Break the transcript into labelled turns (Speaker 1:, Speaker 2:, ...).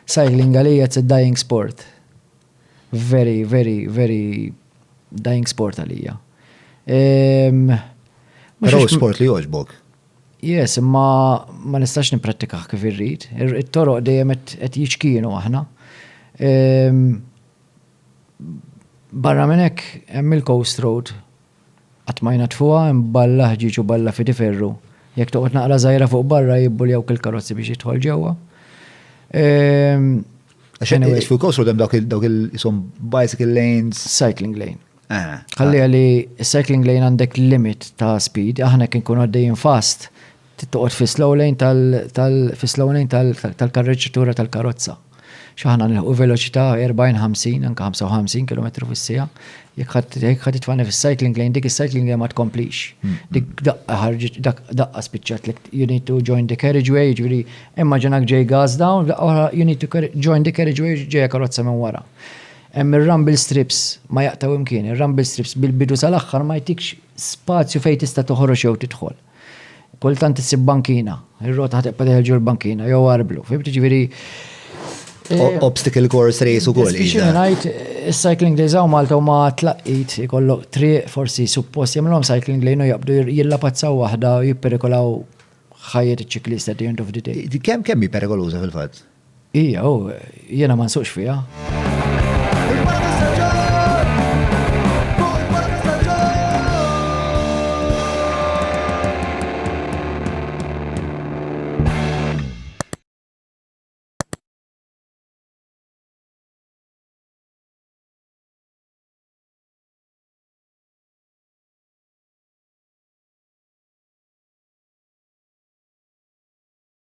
Speaker 1: Cycling għalija it's a dying sport. Very, very, very dying sport għalija.
Speaker 2: Però sport li joġbok.
Speaker 1: Yes, ma nistax niprattikaħ kif irrid. Il-toroq dejjem qed jiċkienu aħna. Barra minn hekk hemm il-Coast Road. Qatt ma jnatfuha hemm balla ħġiġ u balla fi ferru. Jekk toqgħod naqra żgħira fuq barra jibbuljaw il-karozzi biex jidħol ġewwa.
Speaker 2: Għax fuq Coast Road hemm dawk il-isom bicycle lanes.
Speaker 1: Cycling lane. Ħalli għalli cycling lane għandek limit ta' speed, aħna kien kun għaddejjin fast, tittoqgħod fi slow lane tal-karreġġatura tal-karozza. X'aħna nilħu veloċità 40-50 anke 55 km fis-siegħa. Jekk ħadd titfani fis-cycling lane, dik is-cycling lane ma tkomplix. Dik daqqa spiċċat you need to join the carriageway, jiġifieri immaġinak ġej gas down, you need to join the carriageway ġejja karozza minn wara. Hemm ir-rumble strips ma jaqtaw imkien, ir-rumble strips bil-bidu sal-aħħar ma jtikx spazju fejn tista' toħroġ jew tidħol. Kultant issib bankina, ir-rota ħateqpa teħelġu l-bankina jew arblu. Fibti ġifieri
Speaker 2: obstacle course race ukoll.
Speaker 1: Ngħid is-cycling days hawn Malta huma tlaqqit ikollok triq forsi suppost jagħmluhom cycling lane u jaqbdu jillapazzaw waħda u jipperikolaw ħajjed iċ-ċiklist at the end of the day.
Speaker 2: Kemm hi perikoluża fil-fatt?
Speaker 1: Jiena ma nsuqx fiha.